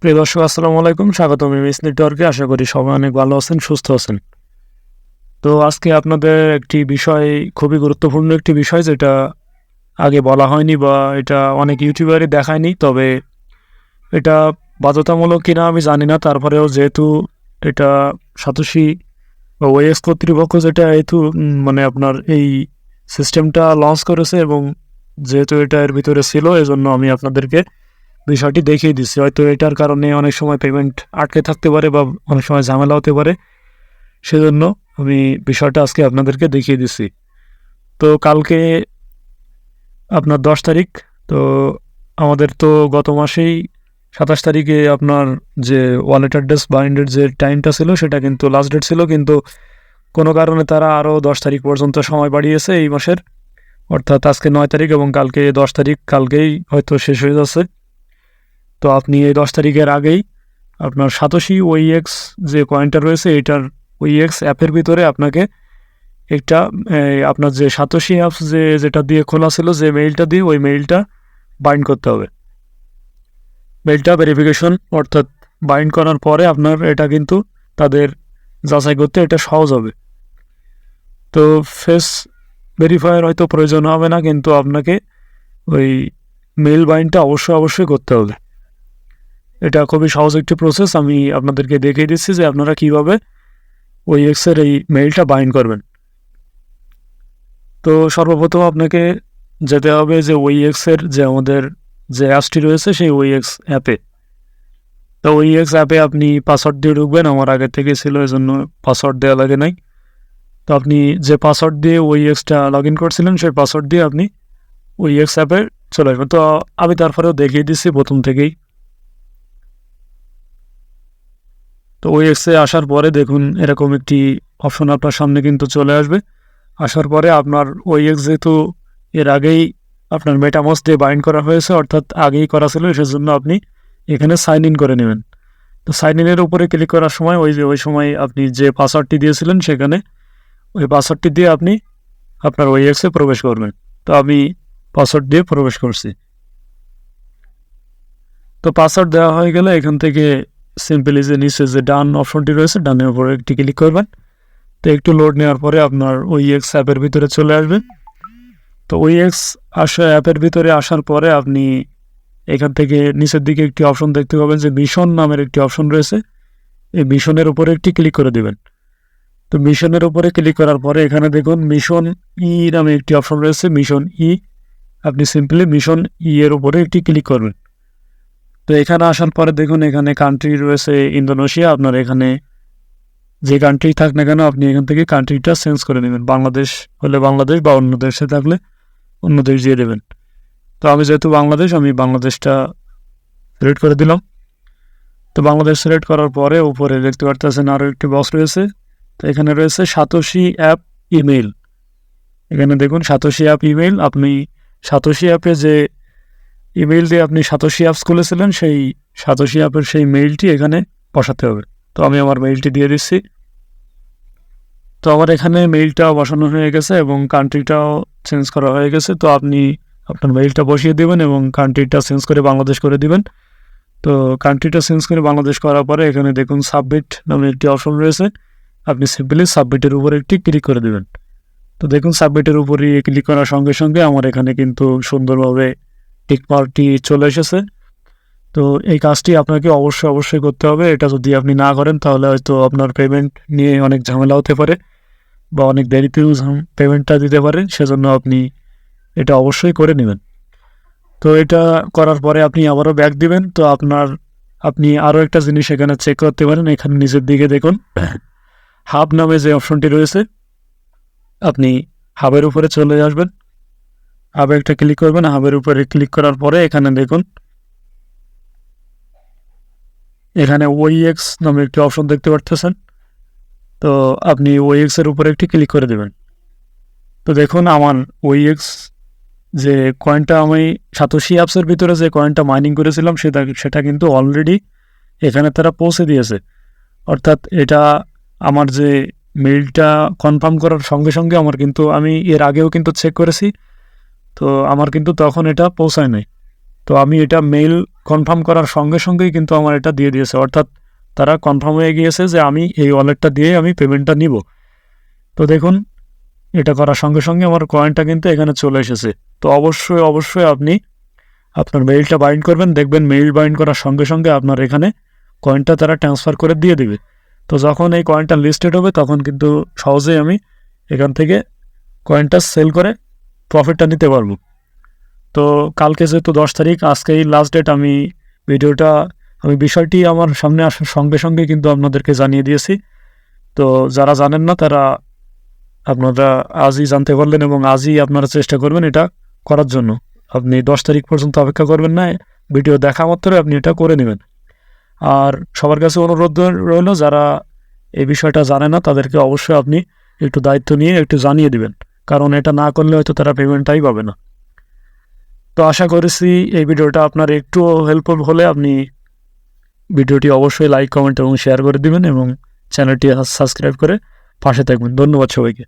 প্রিয় দর্শক, আসসালামু আলাইকুম। স্বাগতম এমএস নেটওয়ার্কে। আশা করি সবাই অনেক ভালো আছেন, সুস্থ আছেন। তো আজকে আপনাদের একটি বিষয়, খুবই গুরুত্বপূর্ণ একটি বিষয়, যেটা আগে বলা হয়নি বা এটা অনেক ইউটিউবারই দেখায়নি। তবে এটা বাধ্যতামূলক কিনা আমি জানি না, তারপরেও যেহেতু এটা সাতোশি বা ওএস কর্তৃপক্ষ যেটা যেহেতু মানে আপনার এই সিস্টেমটা লঞ্চ করেছে এবং যেহেতু এটা এর ভিতরে ছিল, এজন্য আমি আপনাদেরকে বিষয়টি দেখিয়ে দিচ্ছি। হয়তো এটার কারণে অনেক সময় পেমেন্ট আটকে থাকতে পারে বা অনেক সময় ঝামেলা হতে পারে, সেজন্য আমি বিষয়টা আজকে আপনাদেরকে দেখিয়ে দিচ্ছি। তো কালকে আপনার 10 তারিখ, তো আমাদের তো গত মাসেই 27 তারিখে আপনার যে ওয়ালেট অ্যাড্রেস বাইন্ডের যে টাইমটা ছিল সেটা কিন্তু লাস্ট ডেট ছিল, কিন্তু কোনো কারণে তারা আরও 10 তারিখ পর্যন্ত সময় বাড়িয়েছে এই মাসের। অর্থাৎ আজকে 9 তারিখ এবং কালকে 10 তারিখ, কালকেই হয়তো শেষ হয়ে যাচ্ছে। তো আপনি এই 10 তারিখের আগেই আপনার সাতোশি ওইএক্স যে কয়েনটা রয়েছে, এটার ওইএক্স অ্যাপের ভিতরে আপনাকে একটা আপনার যে সাতোশি অ্যাপস যেটা দিয়ে খোলা ছিল, যে মেইলটা দিয়ে, ওই মেইলটা বাইন্ড করতে হবে। মেইলটা ভেরিফিকেশন, অর্থাৎ বাইন্ড করার পরে আপনার এটা কিন্তু তাদের যাচাই করতে এটা সহজ হবে। তো ফেস ভেরিফায়ার হয়তো প্রয়োজন হবে না, কিন্তু আপনাকে ওই মেইল বাইন্ডটা অবশ্যই করতে হবে। এটা খুবই সহজ একটি প্রসেস। আমি আপনাদেরকে দেখিয়ে দিচ্ছি যে আপনারা কীভাবে ওইএক্সের এই মেইলটা বাইন্ড করবেন। তো সর্বপ্রথম আপনাকে যেতে হবে যে ওইএক্সের যে আমাদের যে অ্যাপসটি রয়েছে সেই ওইএক্স অ্যাপে। তো ওইএক্স অ্যাপে আপনি পাসওয়ার্ড দিয়ে ঢুকবেন। আমার আগে থেকে ছিল, এজন্য পাসওয়ার্ড দেওয়া লাগে নাই। তো আপনি যে পাসওয়ার্ড দিয়ে ওইএক্সটা লগ ইন করছিলেন সেই পাসওয়ার্ড দিয়ে আপনি ওইএক্স অ্যাপে চলে আসবেন। তো আমি তারপরেও দেখিয়ে দিচ্ছি প্রথম থেকেই। তো ওইএক্সে আসার পরে দেখুন এরকম একটি অপশন আপনার সামনে কিন্তু চলে আসবে। আসার পরে আপনার ওইএক্স যেহেতু এর আগেই আপনার মেটামাস্ক দিয়ে বাইন্ড করা হয়েছে, অর্থাৎ আগেই করা ছিল, সেজন্য আপনি এখানে সাইন ইন করে নেবেন। তো সাইন ইনের উপরে ক্লিক করার সময় ওই সময় আপনি যে পাসওয়ার্ডটি দিয়েছিলেন সেখানে ওই পাসওয়ার্ডটি দিয়ে আপনি আপনার ওইএক্সে প্রবেশ করবেন। তো আমি পাসওয়ার্ড দিয়ে প্রবেশ করছি। তো পাসওয়ার্ড দেওয়া হয়ে গেলে এখান থেকে সিম্পলি যে নিচে যে ডান অপশনটি রয়েছে, ডানের উপরে একটি ক্লিক করবেন। তো একটু লোড নেওয়ার পরে আপনার ওইএক্স অ্যাপের ভিতরে চলে আসবে। তো ওইএক্স অ্যাপের ভিতরে আসার পরে আপনি এখান থেকে নিচের দিকে একটি অপশন দেখতে পাবেন যে মিশন নামের একটি অপশন রয়েছে। এই মিশনের উপরে একটি ক্লিক করে দেবেন। তো মিশনের উপরে ক্লিক করার পরে এখানে দেখুন মিশন ই নামে একটি অপশন রয়েছে, মিশন ই। আপনি সিম্পলি মিশন ই এর উপরে একটি ক্লিক করবেন। তো এখানে আসার পরে দেখুন এখানে কান্ট্রি রয়েছে ইন্দোনেশিয়া। আপনার এখানে যে কান্ট্রি থাক না কেন আপনি এখান থেকে কান্ট্রিটা চেঞ্জ করে নেবেন। বাংলাদেশ হলে বাংলাদেশ, বা অন্য দেশে থাকলে অন্য দেশ দিয়ে দেবেন। তো আমি যেহেতু বাংলাদেশ, আমি বাংলাদেশটা সিলেক্ট করে দিলাম। তো বাংলাদেশ সিলেক্ট করার পরে উপরে দেখতে পারতেছেন আরও একটি বক্স রয়েছে। তো এখানে রয়েছে সাতোশি অ্যাপ ইমেইল। এখানে দেখুন সাতোশি অ্যাপ ইমেইল। আপনি সাতোশি অ্যাপে যে ইমেইল দিয়ে আপনি সাতোশি অ্যাপস খুলেছিলেন, সেই সাতোশি অ্যাপের সেই মেইলটি এখানে বসাতে হবে। তো আমি আমার মেইলটি দিয়ে দিচ্ছি। তো আমার এখানে মেইলটাও বসানো হয়ে গেছে এবং কান্ট্রিটাও চেঞ্জ করা হয়ে গেছে। তো আপনি আপনার মেইলটা বসিয়ে দেবেন এবং কান্ট্রিটা চেঞ্জ করে বাংলাদেশ করে দিবেন। তো কান্ট্রিটা চেঞ্জ করে বাংলাদেশ করার পরে এখানে দেখুন সাবমিট নামে একটি অপশন রয়েছে। আপনি সিম্পলি সাবমিটের উপরে একটি ক্লিক করে দেবেন। তো দেখুন সাবমিটের উপরে ক্লিক করার সঙ্গে সঙ্গে আমার এখানে কিন্তু সুন্দরভাবে টিকমার্কটি চলে এসেছে। তো এই কাজটি আপনাকে অবশ্যই করতে হবে। এটা যদি আপনি না করেন তাহলে হয়তো আপনার পেমেন্ট নিয়ে অনেক ঝামেলা হতে পারে বা অনেক দেরিতেও পেমেন্টটা দিতে পারে, সেজন্য আপনি এটা অবশ্যই করে নেবেন। তো এটা করার পরে আপনি আবারও ব্যাক দিবেন। তো আপনি আরও একটা জিনিস এখানে চেক করতে পারেন। এখানে নিচের দিকে দেখুন হাব নামে যে অপশনটি রয়েছে, আপনি হাবের উপরে চলে আসবেন। হাবে একটা ক্লিক করবেন। হাবের উপরে ক্লিক করার পরে এখানে দেখুন এখানে ওইএক্স নামে একটি অপশন দেখতে পারতেছেন। তো আপনি ওইএক্সের উপরে একটি ক্লিক করে দেবেন। তো দেখুন আমার ওইএক্স যে কয়েনটা আমি সাতোশি অ্যাপসের ভিতরে যে কয়েনটা মাইনিং করেছিলাম সেটা কিন্তু অলরেডি এখানে তারা পৌঁছে দিয়েছে। অর্থাৎ এটা আমার যে মেইলটা কনফার্ম করার সঙ্গে সঙ্গে আমার কিন্তু, আমি এর আগেও কিন্তু চেক করেছি, তো আমার কিন্তু তখন এটা পৌঁছায় নাই। তো আমি এটা মেইল কনফার্ম করার সঙ্গে সঙ্গেই কিন্তু আমার এটা দিয়ে দিয়েছে, অর্থাৎ তারা কনফার্ম হয়ে গিয়েছে যে আমি এই ওয়ালেটটা দিয়ে আমি পেমেন্টটা নিব। তো দেখুন, এটা করার সঙ্গে সঙ্গে আমার কয়েনটা কিন্তু এখানে চলে এসেছে। তো অবশ্যই আপনি আপনার মেইলটা বাইন্ড করবেন, দেখবেন মেইল বাইন্ড করার সঙ্গে সঙ্গে আপনার এখানে কয়েনটা তারা ট্রান্সফার করে দিয়ে দিবে। তো যখন এই কয়েনটা লিস্টেড হবে তখন কিন্তু সহজেই আমি এখান থেকে কয়েনটা সেল করে প্রফিটটা নিতে পারবো। তো কালকে যেহেতু 10 তারিখ, আজকেই লাস্ট ডেট, আমি বিষয়টি আমার সামনে আসার সঙ্গে সঙ্গে কিন্তু আপনাদেরকে জানিয়ে দিয়েছি। তো যারা জানেন না তারা আপনারা আজই জানতে পারলেন এবং আজই আপনারা চেষ্টা করবেন এটা করার জন্য। আপনি 10 তারিখ পর্যন্ত অপেক্ষা করবেন না, ভিডিও দেখা মাত্রই আপনি এটা করে নেবেন। আর সবার কাছে অনুরোধ রইল, যারা এই বিষয়টা জানে না তাদেরকে অবশ্যই আপনি একটু দায়িত্ব নিয়ে একটু জানিয়ে দিবেন, কারণ এটা না করলে হয়তো তারা পেমেন্টটাই পাবে না। তো আশা করেছি এই ভিডিওটা আপনার একটু হেল্পফুল হলে আপনি ভিডিওটি অবশ্যই লাইক, কমেন্ট এবং শেয়ার করে দিবেন এবং চ্যানেলটি সাবস্ক্রাইব করে পাশে থাকবেন। ধন্যবাদ সবাইকে।